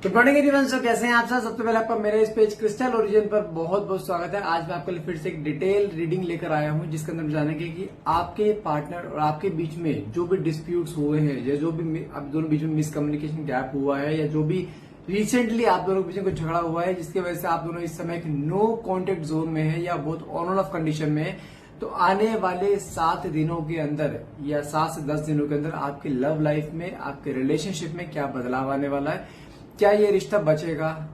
Good morning everyone. सो कैसे हैं आप सब? सबसे पहले आपका मेरे इस पेज क्रिस्टल ओरिजिन पर बहुत बहुत स्वागत है। आज मैं आपके लिए फिर से एक डिटेल रीडिंग लेकर आया हूं, जिसके अंदर जानेंगे कि आपके पार्टनर और आपके बीच में जो भी डिस्प्यूट्स हुए हैं या जो भी आप दोनों बीच में मिसकम्युनिकेशन गैप हुआ है या जो भी रिसेंटली आप दोनों के बीच में कुछ झगड़ा हुआ है जिसकी वजह से आप दोनों इस समय एक नो कॉन्टेक्ट जोन में है या बहुत ऑन ऑफ कंडीशन में है, तो आने वाले 7 दिनों के अंदर या 7 से 10 दिनों के अंदर आपके लव लाइफ में, आपके रिलेशनशिप में क्या बदलाव आने वाला है। क्या ये रिश्ता बचेगा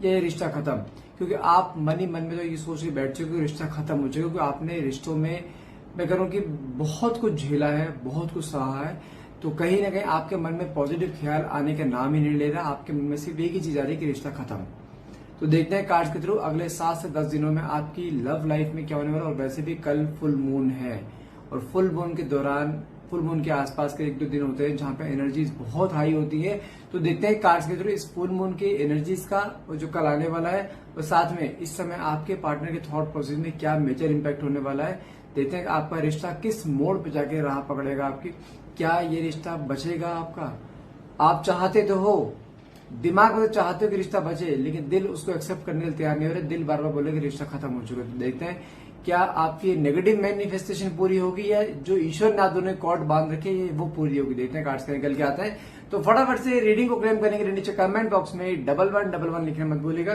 या ये रिश्ता खत्म? क्योंकि आप मन ही मन में तो ये सोच के बैठ चुके हो कि रिश्ता खत्म हो चुका, क्योंकि आपने रिश्तों में मैं कह रहा हूं कि बहुत कुछ झेला है, बहुत कुछ सहा है। तो कहीं ना कहीं आपके मन में पॉजिटिव ख्याल आने का नाम ही नहीं ले रहा। आपके मन में सिर्फ एक ही चीज आ रही है कि रिश्ता खत्म। तो देखते हैं कार्ड्स के थ्रू अगले 7 से 10 दिनों में आपकी लव लाइफ में क्या होने वाला है। और वैसे भी कल फुल मून है और फुल मून के दौरान, फुल मून के आसपास के 1-2 दिन होते हैं जहां पे एनर्जीज बहुत हाई होती है। तो देखते हैं कार्ड्स के थ्रू इस फुल मून की एनर्जीज का और जो कल आने वाला है, और साथ में इस समय आपके पार्टनर के थॉट प्रोसेस में क्या मेजर इम्पैक्ट होने वाला है। देखते हैं आपका रिश्ता किस मोड़ पे जाके राह पकड़ेगा आपकी। क्या ये रिश्ता बचेगा आपका? आप चाहते तो हो, दिमाग में तो चाहते हो कि रिश्ता बचे, लेकिन दिल उसको एक्सेप्ट करने के लिए तैयार नहीं हो रहा। दिल बार बार बोले कि रिश्ता खत्म हो चुका है। तो देखते हैं क्या आपकी नेगेटिव मैनिफेस्टेशन पूरी होगी या जो ईश्वर ने आप दोनों कॉर्ड बांध रखे वो पूरी होगी। देखते हैं कार्ड्स निकल के आते हैं। तो फटाफट से रीडिंग को क्लेम करने के लिए नीचे कमेंट बॉक्स में 1111 लिखना मत भूलिएगा।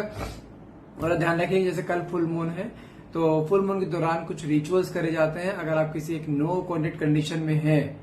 और ध्यान रखिए जैसे कल फुल मून है तो फुल मून के दौरान कुछ रिचुअल्स करे जाते हैं। अगर आप किसी एक नो कॉन्टेक्ट कंडीशन में है,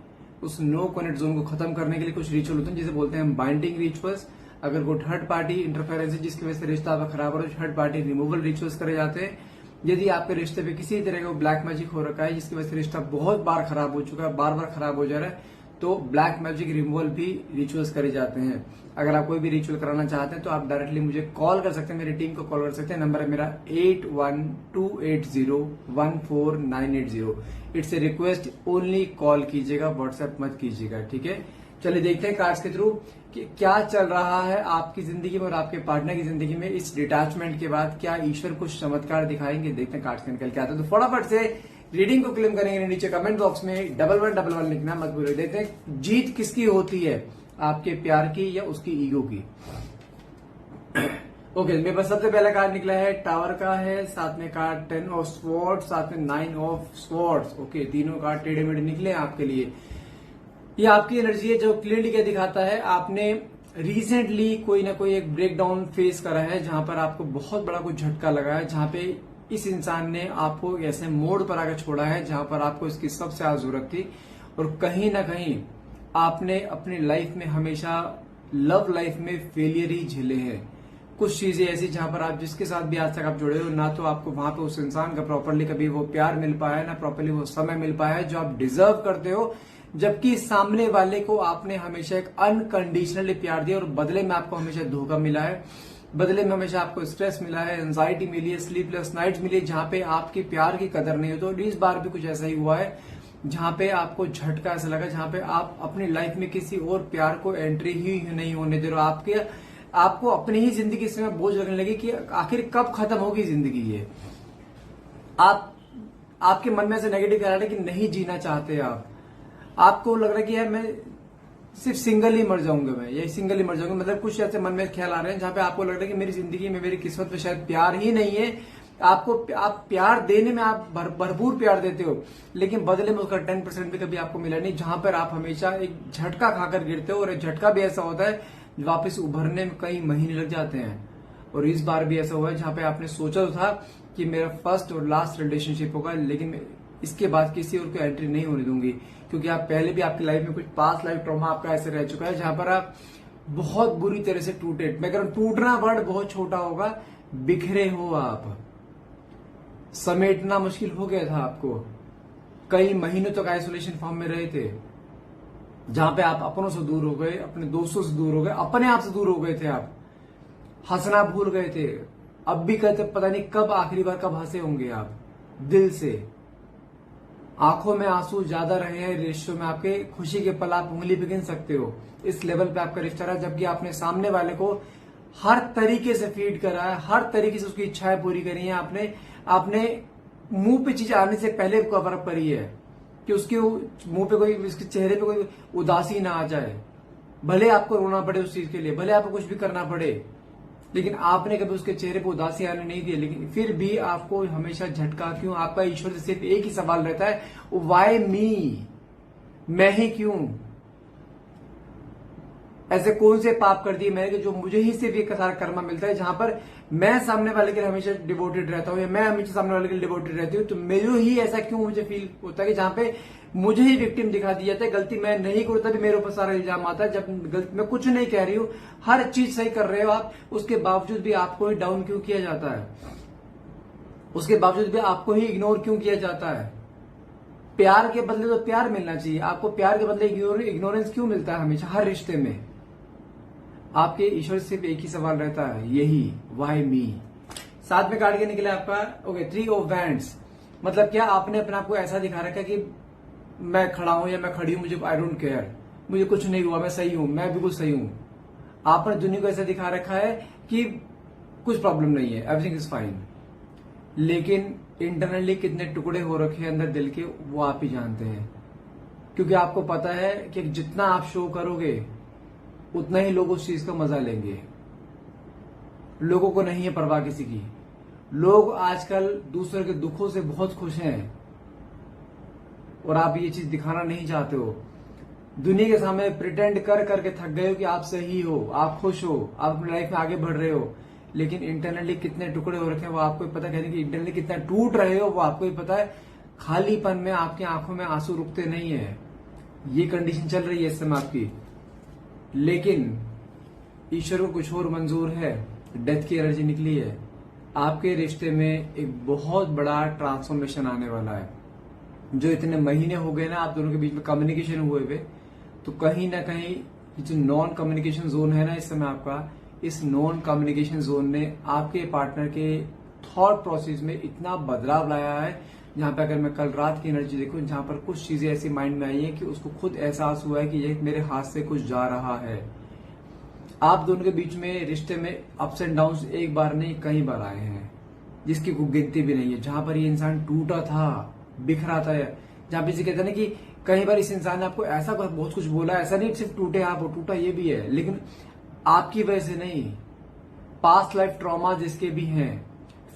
उस नो कॉन्टेक्ट जोन को खत्म करने के लिए कुछ रिचुअल होते हैं जिसे बोलते हैं बाइंडिंग रिचुअल्स। अगर कोई थर्ड पार्टी इंटरफेरेंस है जिसकी वजह से रिश्ता आपका खराब हो रहा है, थर्ड पार्टी रिमूवल रिचुअल्स करे जाते हैं। यदि आपके रिश्ते पे किसी तरह का ब्लैक मैजिक हो रखा है जिसकी वजह से रिश्ता बहुत बार खराब हो चुका है, बार बार खराब हो जा रहा है, तो ब्लैक मैजिक रिमूवल भी रिचुअल्स करे जाते हैं। अगर आप कोई भी रिचुअल कराना चाहते हैं तो आप डायरेक्टली मुझे कॉल कर सकते हैं, मेरी टीम को कॉल कर सकते हैं। नंबर है मेरा 8128014980। It's a request, only call कीजिएगा, व्हाट्सएप मत कीजिएगा, ठीक है। चलिए देखते हैं कार्ड्स के थ्रू कि क्या चल रहा है आपकी जिंदगी में और आपके पार्टनर की जिंदगी में इस डिटैचमेंट के बाद। क्या ईश्वर कुछ चमत्कार दिखाएंगे? देखते हैं कार्ड्स निकल के आते हैं। तो फटाफट से रीडिंग को क्लेम करेंगे नीचे कमेंट बॉक्स में 1111 लिखना मत भूलिए। देखते हैं जीत किसकी होती है, आपके प्यार की या उसकी ईगो की। ओके, मेरे पास सबसे पहला कार्ड निकला है टावर का है, साथ में कार्ड 10 ऑफ स्वॉर्ड्स, साथ में 9 ऑफ स्वॉर्ड्स। ओके, तीनों कार्ड टेढ़े मेढ़े निकले आपके लिए। ये आपकी एनर्जी है जो क्लियरली क्या दिखाता है, आपने रिसेंटली कोई ना कोई एक ब्रेकडाउन फेस करा है जहां पर आपको बहुत बड़ा कुछ झटका लगा है, जहां पे इस इंसान ने आपको ऐसे मोड़ पर आकर छोड़ा है जहां पर आपको इसकी सबसे ज्यादा जरूरत थी। और कहीं ना कहीं आपने अपनी लाइफ में हमेशा लव लाइफ में फेलियर ही झेले हैं। कुछ चीजें ऐसी जहां पर आप जिसके साथ भी आज तक आप जुड़े हो, ना तो आपको वहां पे उस इंसान का प्रॉपरली कभी वो प्यार मिल पाया है, ना प्रॉपरली वो समय मिल पाया है जो आप डिजर्व करते हो। जबकि सामने वाले को आपने हमेशा एक अनकंडीशनली प्यार दिया और बदले में आपको हमेशा धोखा मिला है, बदले में हमेशा आपको स्ट्रेस मिला है, एंजाइटी मिली है, स्लीपलेस नाइट्स मिली है, जहां पे आपकी प्यार की कदर नहीं हो। तो इस बार भी कुछ ऐसा ही हुआ है जहां पे आपको झटका ऐसा लगा, जहां पे आप अपनी लाइफ में किसी और प्यार को एंट्री ही नहीं होने दे रहे हो। आपको अपनी ही जिंदगी से बोझ लगने लगी कि आखिर कब खत्म होगी जिंदगी ये। आपके मन में ऐसे नेगेटिव ख्याल है कि नहीं जीना चाहते आप। आपको लग रहा है कि यार मैं सिर्फ सिंगल ही मर जाऊंगा, मैं यही सिंगल ही मर जाऊंगा। मतलब कुछ ऐसे मन में ख्याल आ रहे हैं जहां पे आपको लग रहा है कि मेरी जिंदगी में, मेरी किस्मत में शायद प्यार ही नहीं है। आप प्यार देने में आप भरपूर प्यार देते हो, लेकिन बदले में उसका 10% भी कभी आपको मिला नहीं, जहां पर आप हमेशा एक झटका खाकर गिरते हो। और एक झटका भी ऐसा होता है वापस उभरने में कई महीने लग जाते हैं। और इस बार भी ऐसा हुआ है जहां पे आपने सोचा तो था कि मेरा फर्स्ट और लास्ट रिलेशनशिप होगा, लेकिन इसके बाद किसी और को एंट्री नहीं होने दूंगी। क्योंकि आप पहले भी आपकी लाइफ में कुछ पास्ट लाइफ ट्रॉमा आपका ऐसे रह चुका है जहां पर आप बहुत बुरी तरह से टूटे। मैं कह रहा हूं टूटना वर्ड बहुत छोटा होगा, बिखरे हो आप, समेटना मुश्किल हो गया था आपको। कई महीनों तक आइसोलेशन फॉर्म में रहे थे जहां पे आप अपनों से दूर हो गए, अपने दोस्तों से दूर हो गए, अपने आप से दूर हो गए थे। आप हंसना भूल गए थे। अब भी कहते पता नहीं कब आखिरी बार कब हंसे होंगे आप दिल से। आंखों में आंसू ज्यादा रहे हैं रिश्तों में आपके, खुशी के पल आप उंगली पे गिन सकते हो। इस लेवल पे आपका रिश्ता रहा, जबकि आपने सामने वाले को हर तरीके से फीड करा है, हर तरीके से उसकी इच्छाएं पूरी करी हैं। आपने मुंह पे चीज आने से पहले कवर अप करी है कि उसके मुंह पे कोई, उसके चेहरे पे कोई उदासी ना आ जाए। भले आपको रोना पड़े उस चीज के लिए, भले आपको कुछ भी करना पड़े, लेकिन आपने कभी उसके चेहरे पर उदासी आने नहीं दी, लेकिन फिर भी आपको हमेशा झटका क्यों? आपका ईश्वर से सिर्फ एक ही सवाल रहता है, वाई मी, मैं ही क्यों? ऐसे कौन से पाप कर दिए मैंने कि जो मुझे ही सिर्फ एक सारा कर्मा मिलता है, जहां पर मैं सामने वाले के लिए हमेशा डिवोटेड रहता हूं, या मैं हमेशा सामने वाले के लिए डिवोटेड रहती हूँ, तो मेरे ही ऐसा क्यों मुझे फील होता है कि जहां पे मुझे ही विक्टिम दिखा दिया जाता है? गलती मैं नहीं करूँ तभी मेरे ऊपर सारा इल्जाम आता है, जब गलती मैं कुछ नहीं कह रही हूँ, हर चीज सही कर रहे हो आप, उसके बावजूद भी आपको ही डाउन क्यों किया जाता है? उसके बावजूद भी आपको ही इग्नोर क्यों किया जाता है? प्यार के बदले तो प्यार मिलना चाहिए, आपको प्यार के बदले इग्नोरेंस क्यों मिलता है हमेशा हर रिश्ते में? आपके ईश्वर से सिर्फ एक ही सवाल रहता है, यही, वाई मी। साथ में कार्ड के निकले आपका ओके 3 ऑफ वैंड्स। मतलब क्या आपने अपने आप को ऐसा दिखा रखा है कि मैं खड़ा हूं या मैं खड़ी हूं, मुझे आई डोंट केयर, मुझे कुछ नहीं हुआ, मैं सही हूं, मैं बिल्कुल सही हूं। आपने दुनिया को ऐसा दिखा रखा है कि कुछ प्रॉब्लम नहीं है, एवरीथिंग इज फाइन, लेकिन इंटरनली कितने टुकड़े हो रखे हैं अंदर दिल के, वो आप ही जानते हैं। क्योंकि आपको पता है कि जितना आप शो करोगे उतना ही लोग उस चीज का मजा लेंगे। लोगों को नहीं है परवाह किसी की। लोग आजकल दूसरे के दुखों से बहुत खुश हैं और आप ये चीज दिखाना नहीं चाहते हो। दुनिया के सामने प्रिटेंड कर करके थक गए हो कि आप सही हो, आप खुश हो, आप अपनी लाइफ में आगे बढ़ रहे हो, लेकिन इंटरनली कितने टुकड़े हो रखे हैं वो आपको ही पता। कहने की इंटरनली कितना टूट रहे हो वो आपको ही पता है। खालीपन में आपकी आंखों में आंसू रुकते नहीं है। ये कंडीशन चल रही है इस समय आपकी, लेकिन ईश्वर को कुछ और मंजूर है। डेथ की एनर्जी निकली है। आपके रिश्ते में एक बहुत बड़ा ट्रांसफॉर्मेशन आने वाला है। जो इतने महीने हो गए ना आप दोनों के बीच में कम्युनिकेशन हुए हुए, तो कहीं ना कहीं जो नॉन कम्युनिकेशन जोन है ना इस समय आपका, इस नॉन कम्युनिकेशन जोन ने आपके पार्टनर के थॉट प्रोसेस में इतना बदलाव लाया है, जहां पे अगर मैं कल रात की एनर्जी देखूं, जहां पर कुछ चीजें ऐसी माइंड में आई है कि उसको खुद एहसास हुआ है कि ये मेरे हाथ से कुछ जा रहा है। आप दोनों के बीच में रिश्ते में अप्स एंड डाउन्स एक बार नहीं कई बार आए हैं, जिसकी कोई गिनती भी नहीं है। जहां पर ये इंसान टूटा था, बिखरा था, जहां पे कहते हैं ना कि कई बार इस इंसान ने आपको ऐसा बहुत कुछ बोला, ऐसा नहीं सिर्फ टूटे आप, टूटा ये भी है, लेकिन आपकी वजह से नहीं। पास्ट लाइफ ट्रॉमा जिसके भी हैं,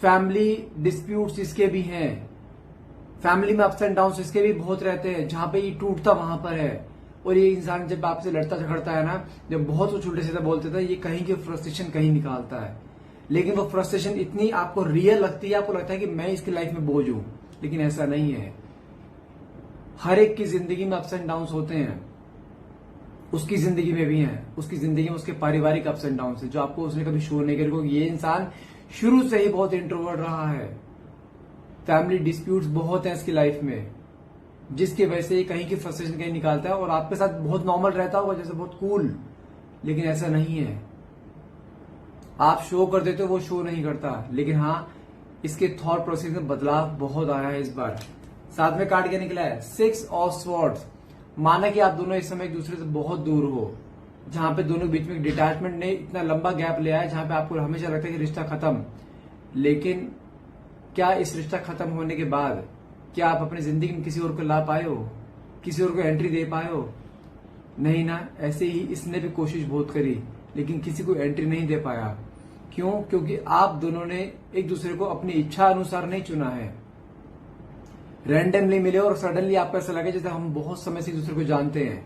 फैमिली डिस्प्यूट्स इसके भी हैं, फैमिली में अप्स एंड डाउन्स इसके भी बहुत रहते हैं। जहां पे ये टूटता वहां पर है। और ये इंसान जब आपसे लड़ता झगड़ता है ना, जब बहुत कुछ उल्टे सीधा बोलते था, ये कहीं की फ्रस्ट्रेशन कहीं निकालता है, लेकिन वो फ्रस्ट्रेशन इतनी आपको रियल लगती है, आपको लगता है कि मैं इसकी लाइफ में बोझ हूं, लेकिन ऐसा नहीं है। हर एक की जिंदगी में अप्स एंड डाउन्स होते हैं, उसकी जिंदगी में भी हैं। उसकी जिंदगी में उसके पारिवारिक अप्स एंड डाउन्स है, जो आपको उसने कभी शो नहीं किया। ये इंसान शुरू से ही बहुत इंट्रोवर्ट रहा है। फैमिली डिस्प्यूट्स बहुत हैं इसकी लाइफ में, जिसकी वजह से ये कहीं की फ्रस्ट्रेशन कहीं निकालता है। और आपके साथ बहुत नॉर्मल रहता होगा, जैसे बहुत कूल, लेकिन ऐसा नहीं है। आप शो कर देते हो, वो शो नहीं करता। लेकिन हाँ, इसके थॉट प्रोसेस में बदलाव बहुत आया है इस बार। साथ में कार्ड क्या निकला है, 6 ऑफ स्वॉर्ड्स। माना कि आप दोनों इस समय एक दूसरे से बहुत दूर हो, जहां पे दोनों के बीच में डिटैचमेंट ने इतना लंबा गैप लिया है, जहां पे आपको हमेशा लगता है कि रिश्ता खत्म। लेकिन क्या इस रिश्ता खत्म होने के बाद क्या आप अपनी जिंदगी में किसी और को ला पाए हो, किसी और को एंट्री दे पाए हो? नहीं ना। ऐसे ही इसने भी कोशिश बहुत करी, लेकिन किसी को एंट्री नहीं दे पाया। क्यों? क्योंकि आप दोनों ने एक दूसरे को अपनी इच्छा अनुसार नहीं चुना है। रैंडमली मिले और सडनली आपको ऐसा लगे जैसे हम बहुत समय से एक दूसरे को जानते हैं,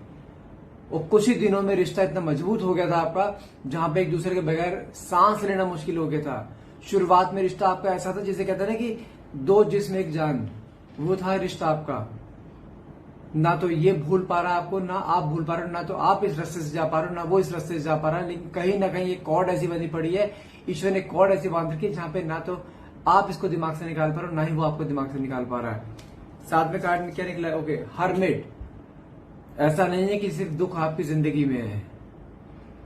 और कुछ ही दिनों में रिश्ता इतना मजबूत हो गया था आपका, जहां पे एक दूसरे के बगैर सांस लेना मुश्किल हो गया था। शुरुआत में रिश्ता आपका ऐसा था जिसे कहते हैं ना कि 2 जिस्म एक जान, वो था रिश्ता आपका। ना तो ये भूल पा रहा आपको, ना आप भूल पा रहे हो, ना तो आप इस रास्ते से जा पा रहे हो, ना वो इस रास्ते से जा पा रहा है। लेकिन कहीं ना कहीं ये कॉर्ड ऐसी बनी पड़ी है, ईश्वर ने कॉर्ड ऐसी बांध रखी है, जहां पे ना तो आप इसको दिमाग से निकाल पा रहे हो, ना ही वो आपको दिमाग से निकाल पा रहा है। साथ में कार्ड में क्या निकला है, ओके हर्मिट। ऐसा नहीं है कि सिर्फ दुख आपकी जिंदगी में है।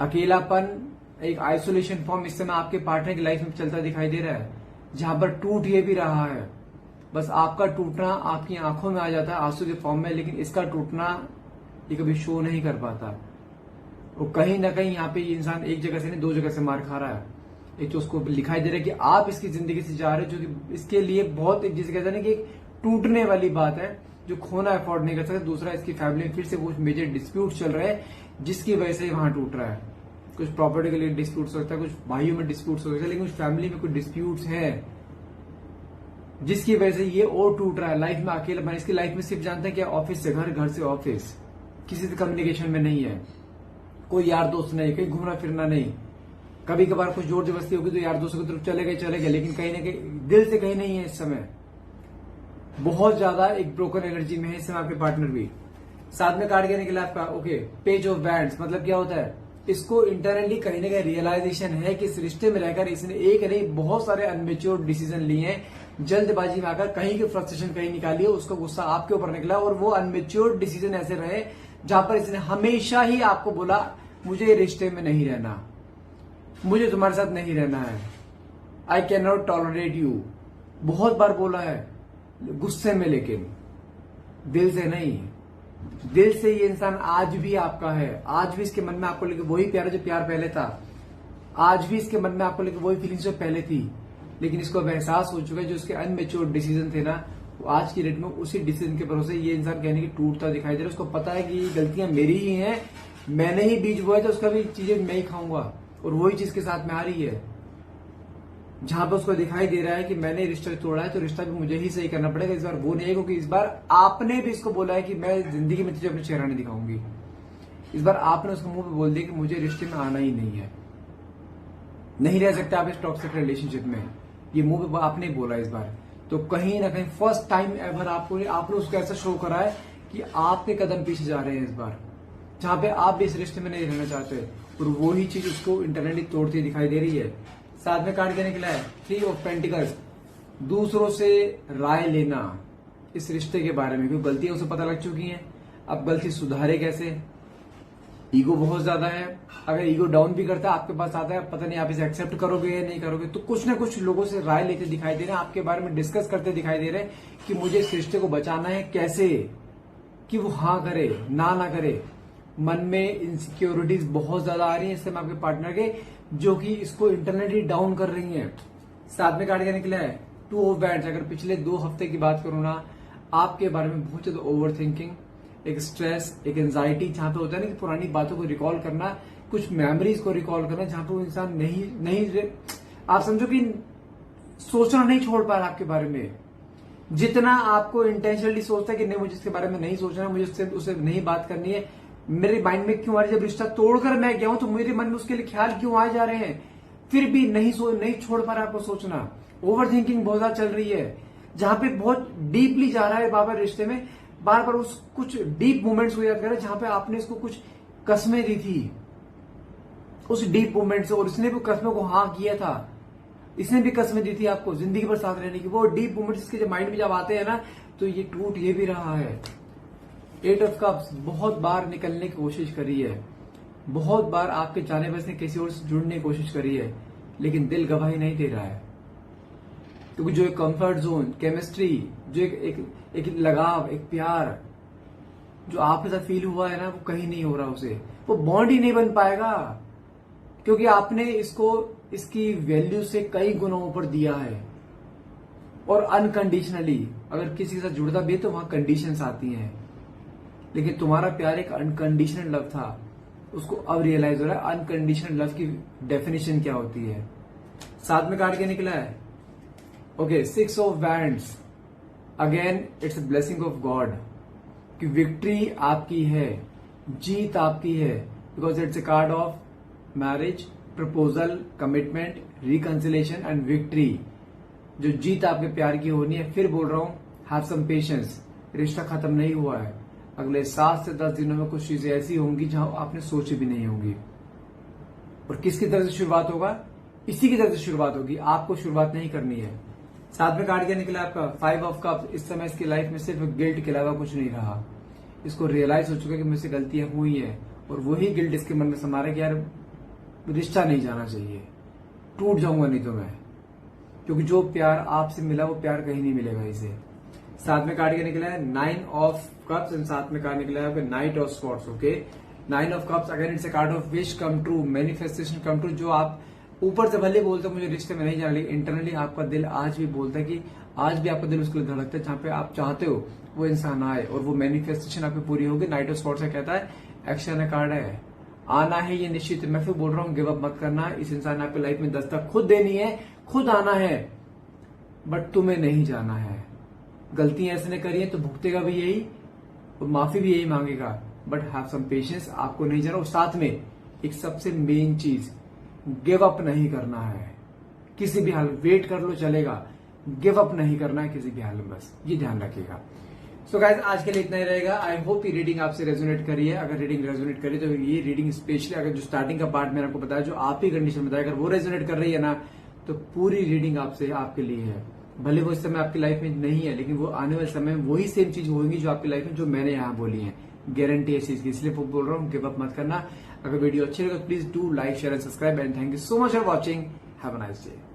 अकेलापन, एक आइसोलेशन फॉर्म इस समय आपके पार्टनर की लाइफ में चलता दिखाई दे रहा है, जहां पर टूट ये भी रहा है। बस आपका टूटना आपकी आंखों में आ जाता है आंसू के फॉर्म में, लेकिन इसका टूटना ये कभी शो नहीं कर पाता। और कहीं ना कहीं यहाँ पे ये इंसान एक जगह से नहीं 2 जगह से मार खा रहा है। एक तो उसको दिखाई दे रहा है कि आप इसकी जिंदगी से जा रहे हो, जो कि इसके लिए बहुत, एक जिसे कहते हैं ना कि एक टूटने वाली बात है, जो खोना अफोर्ड नहीं कर सकता। दूसरा, इसकी फैमिली में फिर से कुछ मेजर डिस्प्यूट चल रहे हैं, जिसकी वजह से वहां टूट रहा है। कुछ प्रॉपर्टी के लिए डिस्प्यूट हो सकता है, कुछ भाइयों में डिस्प्यूट हो सकता है, लेकिन कुछ फैमिली में कुछ डिस्प्यूट्स हैं जिसकी वजह से ये और टूट रहा है। लाइफ में अकेला बना, इसकी लाइफ में सिर्फ जानता है कि ऑफिस से घर, घर से ऑफिस, किसी से कम्युनिकेशन में नहीं है, कोई यार दोस्त नहीं, कहीं घूमना फिरना नहीं। कभी कभार कुछ जोर जबरदस्ती होगी तो यार दोस्तों की तरफ चले गए, लेकिन कहीं ना कहीं दिल से कहीं नहीं है। इस समय बहुत ज्यादा एक ब्रोकन एनर्जी में है इस समय आपके पार्टनर भी। साथ में कार्ड कहने के लिए आपका ओके पेज ऑफ बैंड्स, मतलब क्या होता है, इसको इंटरनली कहीं ना कहीं रियलाइजेशन है कि इस रिश्ते में रहकर इसने एक नहीं बहुत सारे अनमेच्योर डिसीजन लिए हैं। जल्दबाजी में आकर कहीं की फ्रस्ट्रेशन कहीं निकाली है, उसका गुस्सा आपके ऊपर निकला, और वो अनमेच्योर डिसीजन ऐसे रहे जहां पर इसने हमेशा ही आपको बोला मुझे रिश्ते में नहीं रहना, मुझे तुम्हारे साथ नहीं रहना है, I can not tolerate you. बहुत बार बोला है गुस्से में, लेकिन दिल से नहीं। दिल से ये इंसान आज भी आपका है, आज भी इसके मन में आपको लेकर वही प्यार जो प्यार पहले था, आज भी इसके मन में आपको लेकर वही फीलिंग्स जो पहले थी, लेकिन इसको अब एहसास हो चुका है जो उसके अनमेच्योर डिसीजन थे ना, वो आज की डेट में उसी डिसीजन के भरोसे ये इंसान कहने की टूटता दिखाई दे रहा है। उसको पता है कि ये गलतियां मेरी ही हैं, मैंने ही बीज बोया तो उसका भी चीजें मैं ही खाऊंगा, और वही चीज के साथ में आ रही है। जहां पर उसको दिखाई दे रहा है कि मैंने रिश्ता तोड़ा है तो रिश्ता भी मुझे ही सही करना पड़ेगा। इस बार वो नहीं है, क्योंकि इस बार आपने भी इसको बोला है कि मैं जिंदगी में तुझे अपना चेहरा नहीं दिखाऊंगी। इस बार आपने उसको मुंह पे बोल दिया कि मुझे रिश्ते में आना ही नहीं है, नहीं रह सकते आप इस टॉक्सिक रिलेशनशिप में, ये मुंह पे आपने बोला इस बार। तो कहीं ना कहीं फर्स्ट टाइम एवर आपने उसको ऐसा शो करा है कि आपके कदम पीछे जा रहे हैं इस बार, जहां पे आप भी इस रिश्ते में नहीं रहना चाहते, और वही चीज उसको इंटरनली तोड़ती दिखाई दे रही है। साथ में कार्ड क्या निकला है, 3 ऑफ पेंटिकल्स, दूसरों से राय लेना इस रिश्ते के बारे में, क्योंकि गलतियां उसे पता लग चुकी हैं, अब गलती सुधारे कैसे। ईगो बहुत ज्यादा है, अगर ईगो डाउन भी करता है आपके पास आता है, पता नहीं आप इसे एक्सेप्ट करोगे या नहीं करोगे। तो कुछ ना कुछ लोगों से राय लेते दिखाई दे रहे हैं, आपके बारे में डिस्कस करते दिखाई दे रहे हैं कि मुझे इस रिश्ते को बचाना है कैसे, कि वो हाँ करे ना करे। मन में इनसिक्योरिटीज बहुत ज्यादा आ रही है इस समय आपके पार्टनर के, जो कि इसको इंटरनली डाउन कर रही हैं। साथ में कार्ड क्या निकला है, 2 ऑफ बैंड्स। अगर पिछले 2 हफ्ते की बात करूं ना, आपके बारे में बहुत ज्यादा ओवर थिंकिंग, एक स्ट्रेस, एक एंजाइटी, जहां पे होता है ना कि पुरानी बातों को रिकॉल करना, कुछ मेमोरीज को रिकॉल करना, जहां पे वो इंसान नहीं आप समझो कि सोचना नहीं छोड़ पा रहा आपके बारे में। जितना आपको इंटेंशनली सोचता है कि नहीं मुझे इसके बारे में नहीं सोचना, मुझे उससे नहीं बात करनी है, मेरे माइंड में क्यों आ रही है, जब रिश्ता तोड़कर मैं गया हूं तो मेरे मन में उसके लिए ख्याल क्यों आए जा रहे हैं, फिर भी नहीं छोड़ पा रहा आपको सोचना। ओवर थिंकिंग बहुत ज्यादा चल रही है, जहां पे बहुत डीपली जा रहा है बार रिश्ते में, बार बार उस कुछ डीप मोमेंट्स को याद कर रहा है जहां पे आपने इसको कुछ कस्में दी थी, उस डीप मोमेंट से, और इसने भी कस्मों को हाँ किया था, इसने भी कस्में दी थी आपको जिंदगी भर साथ रहने की। वो डीप मोमेंट्स इसके जब माइंड में जब आते हैं ना, तो ये टूट ये भी रहा है। 8 ऑफ कप्स, बहुत बार निकलने की कोशिश करी है, बहुत बार आपके जाने बसने किसी और से जुड़ने की कोशिश करी है, लेकिन दिल गवाही नहीं दे रहा है, क्योंकि जो एक कंफर्ट जोन, केमिस्ट्री, जो एक लगाव, एक प्यार जो आपके साथ फील हुआ है ना, वो कहीं नहीं हो रहा उसे, वो बॉन्ड ही नहीं बन पाएगा, क्योंकि आपने इसको इसकी वैल्यू से कई गुना ऊपर दिया है। और अनकंडीशनली अगर किसी के साथ जुड़ता भी है तो वहां कंडीशंस आती हैं, लेकिन तुम्हारा प्यार एक अनकंडीशनल लव था, उसको अब रियलाइज हो रहा है अनकंडीशनल लव की डेफिनेशन क्या होती है। साथ में कार्ड क्या निकला है, okay 6 of wands. Again it's a blessing of God, कि विक्ट्री आपकी है, जीत आपकी है, because it's a card of marriage, proposal, commitment, reconciliation and victory. जो जीत आपके प्यार की होनी है। फिर बोल रहा हूं, हैव सम पेशेंस, रिश्ता खत्म नहीं हुआ है, अगले 7 से 10 दिनों में कुछ चीजें ऐसी होंगी जहां आपने सोची भी नहीं होंगी। और किसकी तरफ से शुरुआत होगा, इसी की तरफ से शुरुआत होगी, आपको शुरुआत नहीं करनी है। साथ में कार्ड क्या निकला आपका, 5 ऑफ कप्स। इस समय इसकी लाइफ में सिर्फ गिल्ट के अलावा कुछ नहीं रहा, इसको रियलाइज हो चुका है कि मुझसे गलतियां हुई है, और वही गिल्ट इसके मन में समा रहा है कि यार रिश्ता नहीं जाना चाहिए, टूट जाऊंगा नहीं तो मैं, क्योंकि जो प्यार आपसे मिला वो प्यार कहीं नहीं मिलेगा इसे। साथ में कार्ड क्या निकला है, 9 ऑफ कप्स, एंड साथ में कार्ड निकला है night of swords. Okay, 9 of cups, again it's a card of wish come true, manifestation come true. जो आप ऊपर से भले बोलते हो मुझे रिश्ते में नहीं जाना, लेकिन इंटरनली आपका दिल आज भी बोलता है कि आज भी आपका दिल उसके लिए धड़कता है, जहां पे आप चाहते हो वो इंसान आए और वो मैनिफेस्टेशन आपकी पूरी होगी। नाइट ऑफ स्वॉर्ड्स कहता है एक्शन कार्ड है, आना है ये निश्चित है। मैं फिर बोल रहा हूं गिव अप मत करना। इस इंसान ने आपकी लाइफ में दस्तक खुद देनी है, खुद आना है, बट तुम्हें नहीं जाना है। गलतियां इसने करी है तो भुगतेगा भी यही और माफी भी यही मांगेगा, बट हैव सम पेशेंस। आपको नहीं जाना। और साथ में एक सबसे मेन चीज, गिव अप नहीं करना है किसी भी हाल में। वेट कर लो चलेगा, गिव अप नहीं करना है किसी भी हाल में, बस ये ध्यान रखिएगा। सो गाइज आज के लिए इतना ही रहेगा। आई होप ये रीडिंग आपसे रेजोनेट करी है। अगर रीडिंग रेजोनेट करी तो ये रीडिंग स्पेशली अगर जो स्टार्टिंग का पार्ट मैंने आपको बताया, जो आप ही कंडीशन बताया, अगर वो रेजोनेट कर रही है ना, तो पूरी रीडिंग आपसे आपके लिए है। भले वो इस समय आपकी लाइफ में नहीं है, लेकिन वो आने वाले समय में वही सेम चीज होगी जो आपकी लाइफ में जो मैंने यहाँ बोली है। गारंटी है इस चीज की, इसलिए बोल रहा हूँ गिव अप मत करना। अगर वीडियो अच्छी लगे तो please do like share and subscribe and thank you so much for watching. Have a nice day.